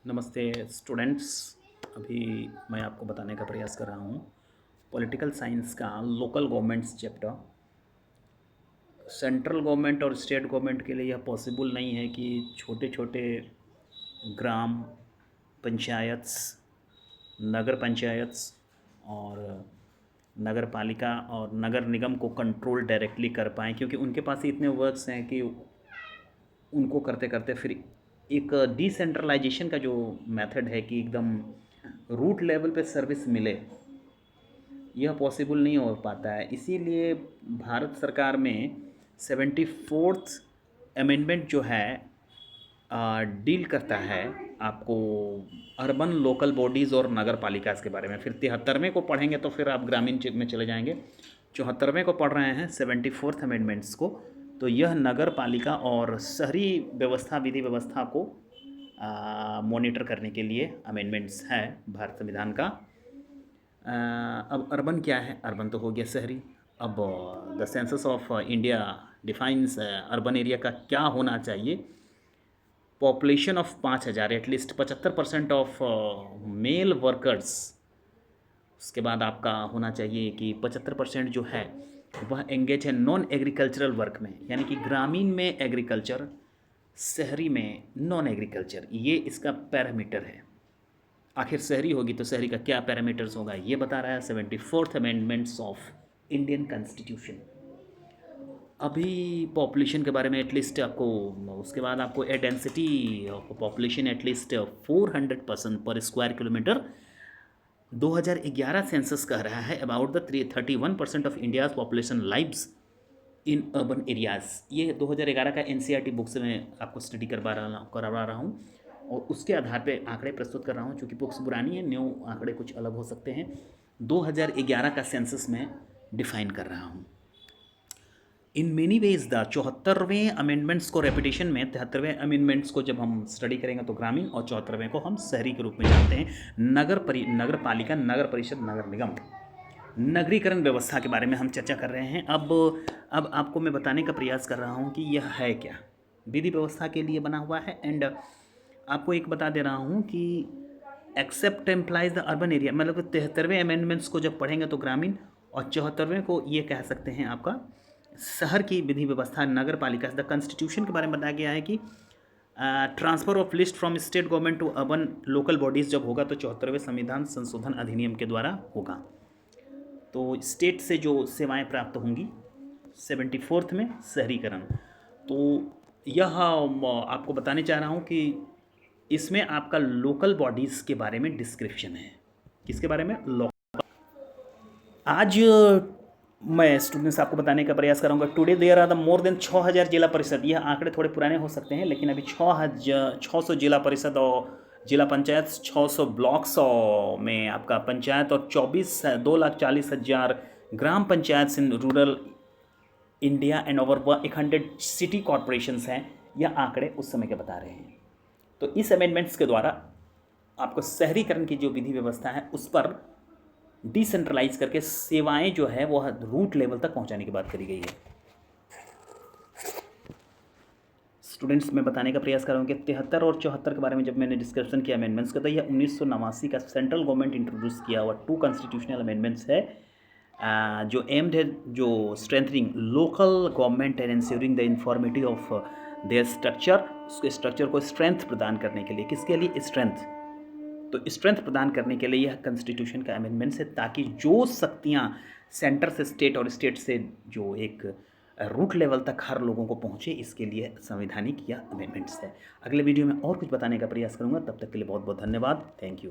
नमस्ते स्टूडेंट्स। अभी मैं आपको बताने का प्रयास कर रहा हूँ पॉलिटिकल साइंस का local governments chapter. Central government और स्टेट गवर्नमेंट के लिए यह पॉसिबल नहीं है कि छोटे छोटे ग्राम पंचायत्स, नगर पंचायत्स और नगर पालिका और नगर निगम को कंट्रोल डायरेक्टली कर पाएँ, क्योंकि उनके पास ही इतने वर्क्स हैं कि उनको करते करते फिर एक डिसेंट्रलाइजेशन का जो मेथड है कि एकदम रूट लेवल पे सर्विस मिले, यह पॉसिबल नहीं हो पाता है। इसीलिए भारत सरकार में 74th अमेंडमेंट जो है डील करता है आपको अर्बन लोकल बॉडीज़ और नगर पालिका के बारे में। फिर 73वें को पढ़ेंगे तो फिर आप ग्रामीण क्षेत्र में चले जाएंगे। 74वें को पढ़ रहे हैं 74th अमेंडमेंट्स को, तो यह नगर पालिका और शहरी व्यवस्था विधि व्यवस्था को मॉनिटर करने के लिए अमेंडमेंट्स है भारत संविधान का। अब अर्बन क्या है? अर्बन तो हो गया शहरी। अब the census of India defines urban area का क्या होना चाहिए। Population of 5,000, at least 75% of male workers. उसके बाद आपका होना चाहिए कि 75% जो है वह एंगेज है नॉन एग्रीकल्चरल वर्क में, यानी कि ग्रामीण में एग्रीकल्चर, शहरी में नॉन एग्रीकल्चर। ये इसका पैरामीटर है। आखिर शहरी होगी तो शहरी का क्या पैरामीटर्स होगा, ये बता रहा है 74th amendments of Indian constitution. अभी पॉपुलेशन के बारे में एटलीस्ट आपको, उसके बाद आपको ए डेंसिटी ऑफ पॉपुलेशन एटलीस्ट 400% पर स्क्वायर किलोमीटर 2011 सेंसस कह रहा है about the 31% of India's population lives in urban areas. ये 2011 का एनसीईआरटी बुक से मैं आपको स्टडी करवा रहा हूँ और उसके आधार पे आंकड़े प्रस्तुत कर रहा हूँ। चूँकि बुक्स पुरानी है, न्यू आंकड़े कुछ अलग हो सकते हैं। 2011 का सेंसस में डिफाइन कर रहा हूँ। इन मेनी वेज द 74वें अमेंडमेंट्स को रेपिटेशन में 73वें अमेंडमेंट्स को जब हम स्टडी करेंगे तो ग्रामीण, और 74वें को हम शहरी के रूप में जानते हैं। नगर पालिका, नगर परिषद, नगर निगम, नगरीकरण व्यवस्था के बारे में हम चर्चा कर रहे हैं। अब आपको मैं बताने का प्रयास कर रहा हूँ कि यह है क्या, विधि व्यवस्था के लिए बना हुआ है। एंड आपको एक बता दे रहा हूँ कि except employees the urban area, मतलब 73वें अमेंडमेंट्स को जब पढ़ेंगे तो ग्रामीण, और 74वें को ये कह सकते हैं आपका शहर की विधि व्यवस्था, नगर पालिका। द कॉन्स्टिट्यूशन के बारे में बताया गया है कि transfer of list from state government to urban local bodies जब होगा तो 74वें संविधान संशोधन अधिनियम के द्वारा होगा। तो स्टेट से जो सेवाएं प्राप्त होंगी 74th में शहरीकरण। तो यह आपको बताने चाह रहा हूँ कि इसमें आपका लोकल बॉडीज़ के बारे में डिस्क्रिप्शन है। किसके बारे में? आज मैं स्टूडेंट्स आपको बताने का प्रयास करूँगा। Today there are the more than 6,000 zila परिषद। यह आंकड़े थोड़े पुराने हो सकते हैं, लेकिन अभी 600 जिला परिषद और जिला पंचायत, 600 ब्लॉक्स और में आपका पंचायत, और 2,40,000 gram panchayat in rural India and over 100 city corporations हैं। यह आंकड़े उस समय के बता रहे हैं। तो इस अमेंडमेंट्स के द्वारा आपको शहरीकरण की जो विधि व्यवस्था है उस पर डिसेंट्रलाइज करके सेवाएं जो है वो रूट लेवल तक पहुंचाने की बात करी गई है। स्टूडेंट्स, मैं बताने का प्रयास कर रहा हूँ कि 73 और 74 के बारे में जब मैंने डिस्कशन किया अमेंडमेंट्स का, तो यह 1989 का सेंट्रल गवर्नमेंट इंट्रोड्यूस किया हुआ 2 कॉन्स्टिट्यूशनल अमेंडमेंट्स है, जो एम्ड है जो strengthening local government and ensuring the infirmity of their structure. उसके स्ट्रक्चर को स्ट्रेंथ प्रदान करने के लिए, किसके लिए? स्ट्रेंथ। तो स्ट्रेंथ प्रदान करने के लिए यह कॉन्स्टिट्यूशन का अमेंडमेंट्स है, ताकि जो शक्तियाँ सेंटर से स्टेट और स्टेट से जो एक रूट लेवल तक हर लोगों को पहुँचे, इसके लिए संवैधानिक यह अमेंडमेंट्स है। अगले वीडियो में और कुछ बताने का प्रयास करूँगा। तब तक के लिए बहुत बहुत धन्यवाद। Thank you.